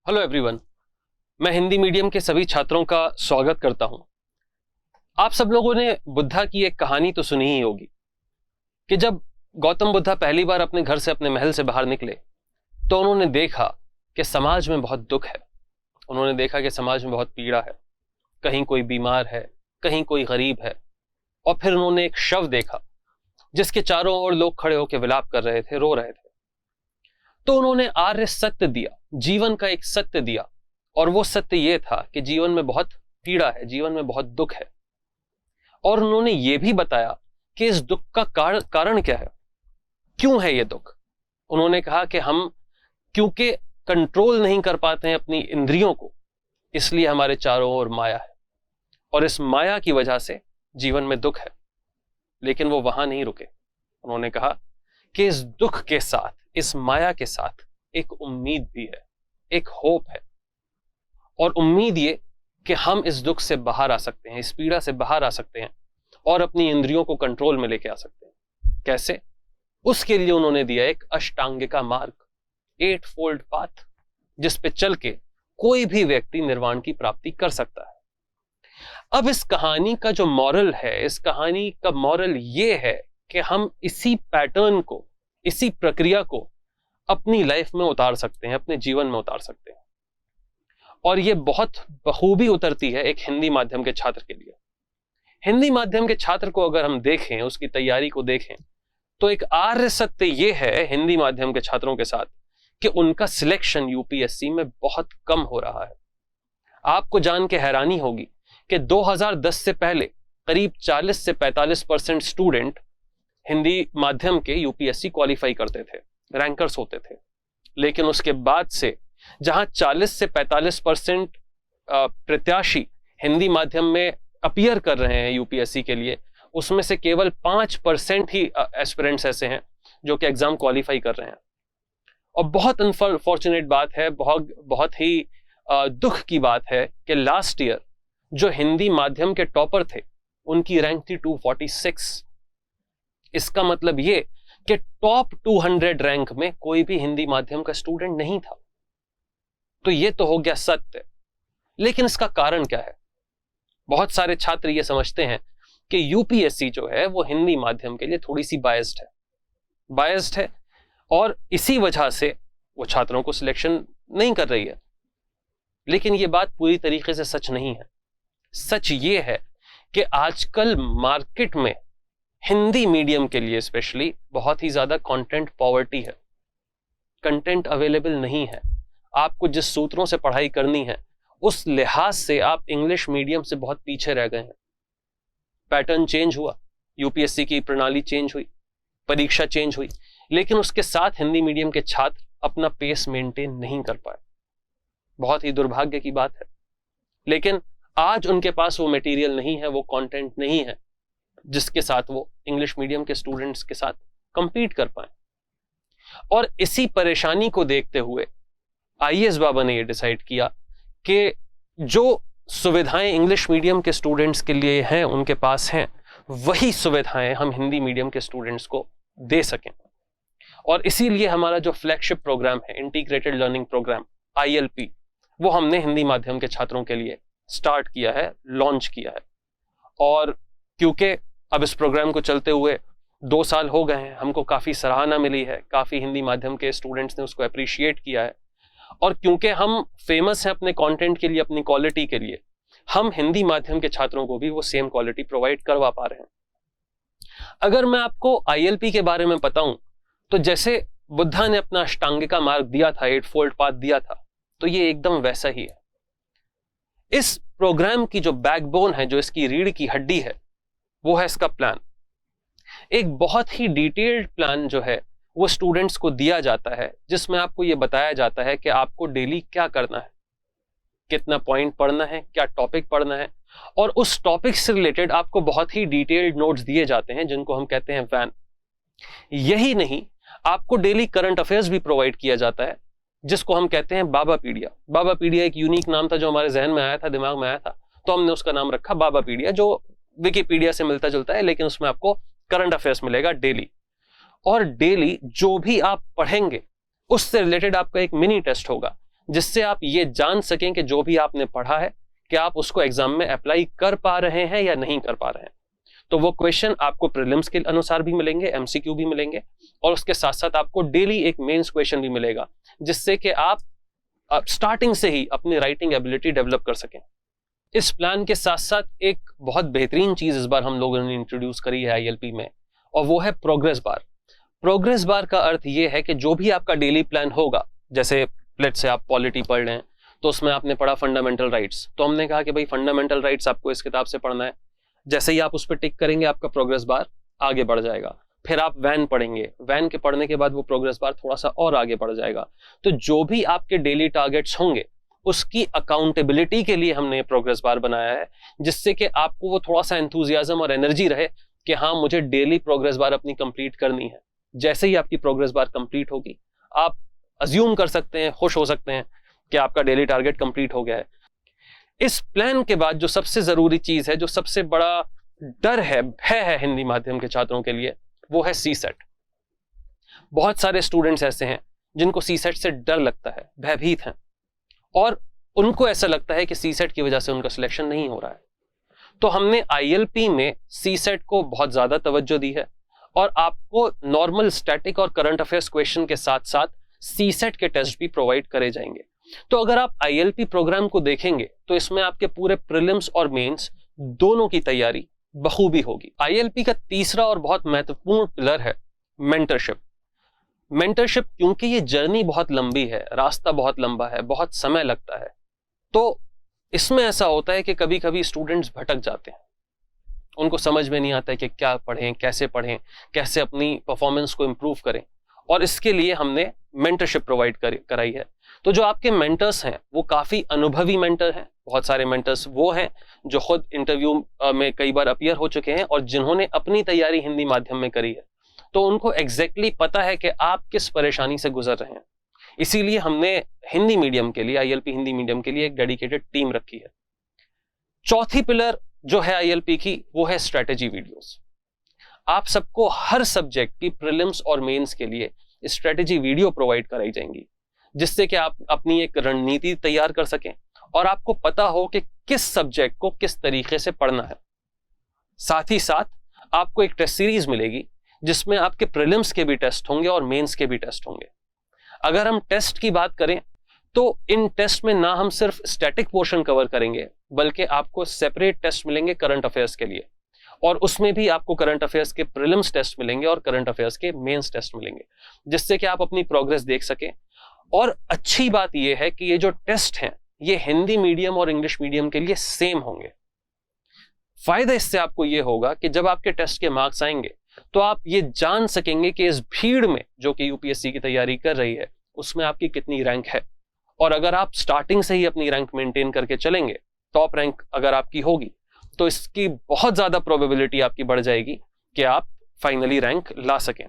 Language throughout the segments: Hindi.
हेलो एवरीवन, मैं हिंदी मीडियम के सभी छात्रों का स्वागत करता हूं। आप सब लोगों ने बुद्धा की एक कहानी तो सुनी ही होगी कि जब गौतम बुद्धा पहली बार अपने घर से अपने महल से बाहर निकले तो उन्होंने देखा कि समाज में बहुत दुख है। उन्होंने देखा कि समाज में बहुत पीड़ा है, कहीं कोई बीमार है, कहीं कोई गरीब है। और फिर उन्होंने एक शव देखा जिसके चारों ओर लोग खड़े होकर विलाप कर रहे थे, रो रहे थे। तो उन्होंने आर्य सत्य दिया, जीवन का एक सत्य दिया, और वो सत्य ये था कि जीवन में बहुत पीड़ा है, जीवन में बहुत दुख है। और उन्होंने ये भी बताया कि इस दुख का कारण क्या है, क्यों है ये दुख। उन्होंने कहा कि हम क्योंकि कंट्रोल नहीं कर पाते हैं अपनी इंद्रियों को, इसलिए हमारे चारों ओर माया है, और इस माया की वजह से जीवन में दुख है। लेकिन वो वहां नहीं रुके। उन्होंने कहा कि इस दुख के साथ, इस माया के साथ एक उम्मीद भी है, एक होप है। और उम्मीद ये कि हम इस दुख से बाहर आ सकते हैं, इस पीड़ा से बाहर आ सकते हैं और अपनी इंद्रियों को कंट्रोल में लेके आ सकते हैं। कैसे? उसके लिए उन्होंने दिया एक अष्टांगिका मार्ग, 8 फोल्ड पाथ, जिस पे चल के कोई भी व्यक्ति निर्वाण की प्राप्ति कर सकता है। अब इस कहानी का जो मॉरल है, इस कहानी का मॉरल ये है कि हम इसी पैटर्न को, इसी प्रक्रिया को अपनी लाइफ में उतार सकते हैं, अपने जीवन में उतार सकते हैं। और ये बहुत बखूबी उतरती है एक हिंदी माध्यम के छात्र के लिए। हिंदी माध्यम के छात्र को अगर हम देखें, उसकी तैयारी को देखें, तो एक आर्य सत्य ये है हिंदी माध्यम के छात्रों के साथ कि उनका सिलेक्शन यूपीएससी में बहुत कम हो रहा है। आपको जान के हैरानी होगी कि 2010 से पहले करीब 40 से 45% स्टूडेंट हिंदी माध्यम के यूपीएससी क्वालिफाई करते थे, रैंकर्स होते थे। लेकिन उसके बाद से जहां 40 से 45% प्रत्याशी हिंदी माध्यम में अपीयर कर रहे हैं यूपीएससी के लिए, उसमें से केवल 5% ही एस्पिरेंट्स ऐसे हैं जो कि एग्जाम क्वालिफाई कर रहे हैं। और बहुत अनफॉर्चुनेट बात है, बहुत ही दुख की बात है कि लास्ट ईयर जो हिंदी माध्यम के टॉपर थे उनकी रैंक थी 246। इसका मतलब ये कि टॉप 200 रैंक में कोई भी हिंदी माध्यम का स्टूडेंट नहीं था। तो ये तो हो गया सत्य। लेकिन इसका कारण क्या है? बहुत सारे छात्र ये समझते हैं कि यूपीएससी जो है वो हिंदी माध्यम के लिए थोड़ी सी बायस्ड है और इसी वजह से वो छात्रों को सिलेक्शन नहीं कर रही है। लेकिन ये बात पूरी तरीके से सच नहीं है। सच ये है कि आजकल मार्केट में हिंदी मीडियम के लिए स्पेशली बहुत ही ज्यादा कंटेंट पॉवर्टी है। कंटेंट अवेलेबल नहीं है। आपको जिस सूत्रों से पढ़ाई करनी है उस लिहाज से आप इंग्लिश मीडियम से बहुत पीछे रह गए हैं। पैटर्न चेंज हुआ, यूपीएससी की प्रणाली चेंज हुई, परीक्षा चेंज हुई, लेकिन उसके साथ हिंदी मीडियम के छात्र अपना पेस मेंटेन नहीं कर पाए। बहुत ही दुर्भाग्य की बात है। लेकिन आज उनके पास वो मटेरियल नहीं है, वो कंटेंट नहीं है जिसके साथ वो इंग्लिश मीडियम के स्टूडेंट्स के साथ कंपीट कर पाए। और इसी परेशानी को देखते हुए आईएएस बाबा ने ये डिसाइड किया कि जो सुविधाएं इंग्लिश मीडियम के स्टूडेंट्स के लिए हैं, उनके पास हैं, वही सुविधाएं हम हिंदी मीडियम के स्टूडेंट्स को दे सकें। और इसीलिए हमारा जो फ्लैगशिप प्रोग्राम है, इंटीग्रेटेड लर्निंग प्रोग्राम ILP, वो हमने हिंदी माध्यम के छात्रों के लिए स्टार्ट किया है, लॉन्च किया है। और क्योंकि अब इस प्रोग्राम को चलते हुए 2 साल हो गए हैं, हमको काफी सराहना मिली है, काफी हिंदी माध्यम के स्टूडेंट्स ने उसको अप्रिशिएट किया है। और क्योंकि हम फेमस हैं अपने कंटेंट के लिए, अपनी क्वालिटी के लिए, हम हिंदी माध्यम के छात्रों को भी वो सेम क्वालिटी प्रोवाइड करवा पा रहे हैं। अगर मैं आपको ILP के बारे में बताऊं तो जैसे बुद्धा ने अपना अष्टांगिका मार्ग दिया था, 8 फोल्ड पाथ दिया था, तो ये एकदम वैसा ही है। इस प्रोग्राम की जो बैकबोन है, जो इसकी रीढ़ की हड्डी है, वो है इसका प्लान। एक बहुत ही डिटेल्ड प्लान जो है वो स्टूडेंट्स को दिया जाता है, जिसमें आपको ये बताया जाता है कि आपको डेली क्या करना है, कितना पॉइंट पढ़ना है, क्या टॉपिक पढ़ना है। और उस टॉपिक से रिलेटेड आपको बहुत ही डिटेल्ड नोट्स दिए जाते हैं, जिनको हम कहते हैं वैन। यही नहीं, आपको डेली करंट अफेयर्स भी प्रोवाइड किया जाता है, जिसको हम कहते हैं बाबा पीडिया। बाबा पीडिया एक यूनिक नाम था जो हमारे जहन में आया था, दिमाग में आया था, तो हमने उसका नाम रखा बाबा पीडिया, जो विकिपीडिया से मिलता जुलता है, लेकिन उसमें आपको करंट अफेयर्स मिलेगा डेली। और डेली जो भी आप पढ़ेंगे उससे रिलेटेड आपका एक मिनी टेस्ट होगा, जिससे आप ये जान सकें कि जो भी आपने पढ़ा है कि आप उसको एग्जाम में अप्लाई कर पा रहे हैं या नहीं कर पा रहे हैं। तो वो क्वेश्चन आपको प्रीलिम्स के अनुसार भी मिलेंगे, एमसीक्यू भी मिलेंगे, और उसके साथ साथ आपको डेली एक मेंस क्वेश्चन भी मिलेगा, जिससे कि आप स्टार्टिंग से ही अपनी राइटिंग एबिलिटी डेवलप कर सकें। इस प्लान के साथ साथ एक बहुत बेहतरीन चीज इस बार हम लोगों ने इंट्रोड्यूस करी है आईएलपी में, और वो है प्रोग्रेस बार। प्रोग्रेस बार का अर्थ ये है कि जो भी आपका डेली प्लान होगा, जैसे लेट्स से आप पॉलिटी पढ़ रहे हैं तो उसमें आपने पढ़ा फंडामेंटल राइट्स, तो हमने कहा कि भाई फंडामेंटल राइट्स आपको इस किताब से पढ़ना है। जैसे ही आप उस पर टिक करेंगे आपका प्रोग्रेस बार आगे बढ़ जाएगा। फिर आप वैन पढ़ेंगे, वैन के पढ़ने के बाद वो प्रोग्रेस बार थोड़ा सा और आगे बढ़ जाएगा। तो जो भी आपके डेली टारगेट्स होंगे उसकी अकाउंटेबिलिटी के लिए हमने प्रोग्रेस बार बनाया है, जिससे कि आपको वो थोड़ा सा एंथुजियाज्म और एनर्जी रहे कि हाँ मुझे डेली प्रोग्रेस बार अपनी कंप्लीट करनी है। जैसे ही आपकी प्रोग्रेस बार कंप्लीट होगी आप अज्यूम कर सकते हैं, खुश हो सकते हैं कि आपका डेली टारगेट कंप्लीट हो गया है। इस प्लान के बाद जो सबसे जरूरी चीज है, जो सबसे बड़ा डर है, भय है हिंदी माध्यम के छात्रों के लिए, वो है सीसेट। बहुत सारे स्टूडेंट्स ऐसे हैं जिनको सीसेट से डर लगता है, भयभीत हैं, और उनको ऐसा लगता है कि सीसेट की वजह से उनका सिलेक्शन नहीं हो रहा है। तो हमने आईएलपी में सीसेट को बहुत ज्यादा तवज्जो दी है, और आपको नॉर्मल स्टैटिक और करंट अफेयर्स क्वेश्चन के साथ साथ सीसेट के टेस्ट भी प्रोवाइड करे जाएंगे। तो अगर आप आईएलपी प्रोग्राम को देखेंगे तो इसमें आपके पूरे प्रीलिम्स और मेंस दोनों की तैयारी बखूबी होगी। आईएलपी का तीसरा और बहुत महत्वपूर्ण पिलर है मेंटरशिप। मेंटरशिप क्योंकि ये जर्नी बहुत लंबी है, रास्ता बहुत लंबा है, बहुत समय लगता है, तो इसमें ऐसा होता है कि कभी कभी स्टूडेंट्स भटक जाते हैं, उनको समझ में नहीं आता है कि क्या पढ़ें, कैसे अपनी परफॉर्मेंस को इंप्रूव करें, और इसके लिए हमने मेंटरशिप प्रोवाइड कराई है। तो जो आपके मेंटर्स हैं वो काफ़ी अनुभवी मेंटर हैं। बहुत सारे मेंटर्स वो हैं जो खुद इंटरव्यू में कई बार अपीयर हो चुके हैं और जिन्होंने अपनी तैयारी हिंदी माध्यम में करी है, तो उनको एग्जैक्टली पता है कि आप किस परेशानी से गुजर रहे हैं। इसीलिए हमने हिंदी मीडियम के लिए, आईएलपी हिंदी मीडियम के लिए एक डेडिकेटेड टीम रखी है। चौथी पिलर जो है आईएलपी की, वो है स्ट्रेटेजी वीडियोस। आप सबको हर सब्जेक्ट की प्रीलिम्स और मेंस के लिए स्ट्रेटेजी वीडियो प्रोवाइड कराई जाएंगी, जिससे कि आप अपनी एक रणनीति तैयार कर सकें और आपको पता हो कि किस सब्जेक्ट को किस तरीके से पढ़ना है। साथ ही साथ आपको एक टेस्ट सीरीज मिलेगी जिसमें आपके प्रीलिम्स के भी टेस्ट होंगे और मेंस के भी टेस्ट होंगे। अगर हम टेस्ट की बात करें तो इन टेस्ट में ना हम सिर्फ स्टैटिक पोर्शन कवर करेंगे, बल्कि आपको सेपरेट टेस्ट मिलेंगे करंट अफेयर्स के लिए, और उसमें भी आपको करंट अफेयर्स के प्रीलिम्स टेस्ट मिलेंगे और करंट अफेयर्स के मेंस टेस्ट मिलेंगे, जिससे कि आप अपनी प्रोग्रेस देख सकें। और अच्छी बात यह है कि ये जो टेस्ट हैं ये हिंदी मीडियम और इंग्लिश मीडियम के लिए सेम होंगे। फायदा इससे आपको ये होगा कि जब आपके टेस्ट के मार्क्स आएंगे तो आप ये जान सकेंगे कि इस भीड़ में जो कि यूपीएससी की तैयारी कर रही है उसमें आपकी कितनी रैंक है, और अगर आप स्टार्टिंग से ही अपनी रैंक मेंटेन करके चलेंगे, टॉप रैंक अगर आपकी होगी, तो इसकी बहुत ज्यादा प्रोबेबिलिटी आपकी बढ़ जाएगी कि आप फाइनली रैंक ला सकें।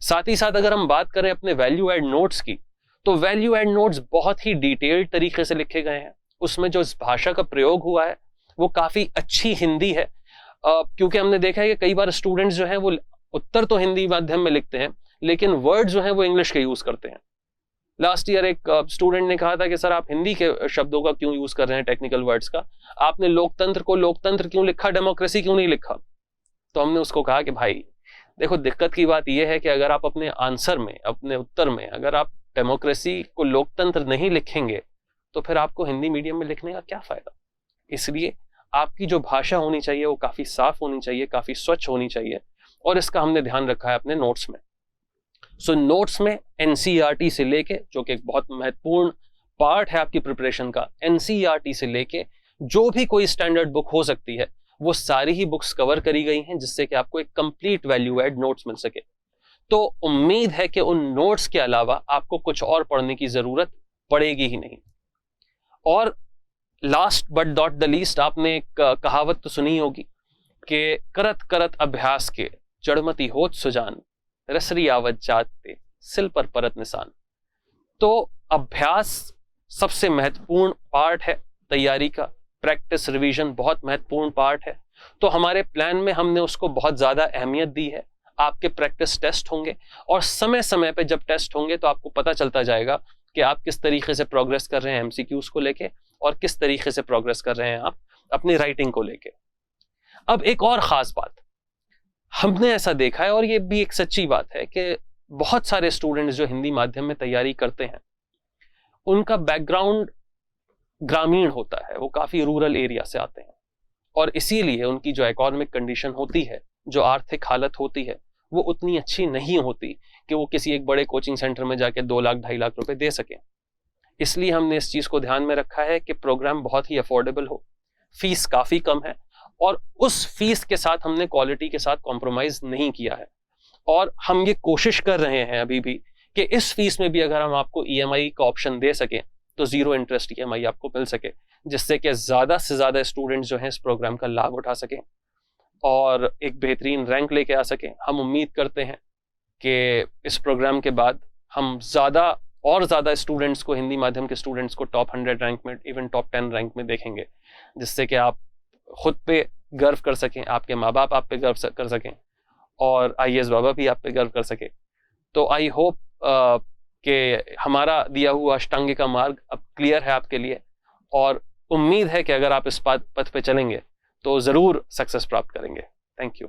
साथ ही साथ अगर हम बात करें अपने वैल्यू एड नोट्स की, तो वैल्यू एड नोट्स बहुत ही डिटेल्ड तरीके से लिखे गए हैं। उसमें जो इस भाषा का प्रयोग हुआ है वो काफी अच्छी हिंदी है, क्योंकि हमने देखा है कि कई बार स्टूडेंट्स जो हैं वो उत्तर तो हिंदी माध्यम में लिखते हैं लेकिन वर्ड जो हैं वो इंग्लिश के यूज करते हैं। लास्ट ईयर एक स्टूडेंट ने कहा था कि सर आप हिंदी के शब्दों का क्यों यूज कर रहे हैं, टेक्निकल वर्ड्स का, आपने लोकतंत्र को लोकतंत्र क्यों लिखा, डेमोक्रेसी क्यों नहीं लिखा। तो हमने उसको कहा कि भाई देखो, दिक्कत की बात यह है कि अगर आप अपने आंसर में, अपने उत्तर में अगर आप डेमोक्रेसी को लोकतंत्र नहीं लिखेंगे तो फिर आपको हिंदी मीडियम में लिखने का क्या फायदा। इसलिए आपकी जो भाषा होनी चाहिए वो काफी साफ होनी चाहिए, काफी स्वच्छ होनी चाहिए, और इसका हमने ध्यान रखा है अपने नोट्स में। सो नोट्स में एनसीईआरटी से लेके, जो कि एक बहुत महत्वपूर्ण पार्ट है आपकी प्रिपरेशन का, एनसीईआरटी से लेके जो भी कोई स्टैंडर्ड बुक हो सकती है वो सारी ही बुक्स कवर करी गई हैं, जिससे कि आपको एक कंप्लीट वैल्यू एड नोट्स मिल सके। तो उम्मीद है कि उन नोट्स के अलावा आपको कुछ और पढ़ने की जरूरत पड़ेगी ही नहीं। और last but not the least, आपने एक कहावत तो सुनी होगी कि करत करत अभ्यास के जड़मती होत सुजान, रसरी आवत जाते सिल पर परत निशान। तो अभ्यास सबसे महत्वपूर्ण पार्ट है तैयारी का, प्रैक्टिस रिवीजन बहुत महत्वपूर्ण पार्ट है। तो हमारे प्लान में हमने उसको बहुत ज्यादा अहमियत दी है। आपके प्रैक्टिस टेस्ट होंगे और समय समय पे जब टेस्ट होंगे तो आपको पता चलता जाएगा कि आप किस तरीके से प्रोग्रेस कर रहे हैं एमसीक्यूज को लेके और किस तरीके से प्रोग्रेस कर रहे हैं आप अपनी राइटिंग को लेके। अब एक और ख़ास बात हमने ऐसा देखा है, और ये भी एक सच्ची बात है, कि बहुत सारे स्टूडेंट्स जो हिंदी माध्यम में तैयारी करते हैं उनका बैकग्राउंड ग्रामीण होता है, वो काफ़ी रूरल एरिया से आते हैं, और इसीलिए उनकी जो इकोनॉमिक कंडीशन होती है, जो आर्थिक हालत होती है, वो उतनी अच्छी नहीं होती कि वो किसी एक बड़े कोचिंग सेंटर में जाके 2 लाख 2.5 लाख रुपए दे सकें। इसलिए हमने इस चीज़ को ध्यान में रखा है कि प्रोग्राम बहुत ही अफोर्डेबल हो, फीस काफ़ी कम है, और उस फीस के साथ हमने क्वालिटी के साथ कॉम्प्रोमाइज़ नहीं किया है। और हम ये कोशिश कर रहे हैं अभी भी कि इस फीस में भी अगर हम आपको EMI का ऑप्शन दे सकें तो 0 इंटरेस्ट EMI आपको मिल सके, जिससे कि ज़्यादा से ज़्यादा स्टूडेंट्स जो हैं इस प्रोग्राम का लाभ उठा सकें और एक बेहतरीन रैंक लेके आ सकें। हम उम्मीद करते हैं कि इस प्रोग्राम के बाद हम ज़्यादा स्टूडेंट्स को, हिंदी माध्यम के स्टूडेंट्स को टॉप 100 रैंक में, इवन टॉप 10 रैंक में देखेंगे, जिससे कि आप खुद पे गर्व कर सकें, आपके माँ बाप आप पे गर्व कर सकें, और IAS बाबा भी आप पे गर्व कर सके। तो आई होप कि हमारा दिया हुआ अष्टांगिका मार्ग अब क्लियर है आपके लिए, और उम्मीद है कि अगर आप इस पथ पे चलेंगे तो ज़रूर सक्सेस प्राप्त करेंगे। Thank you.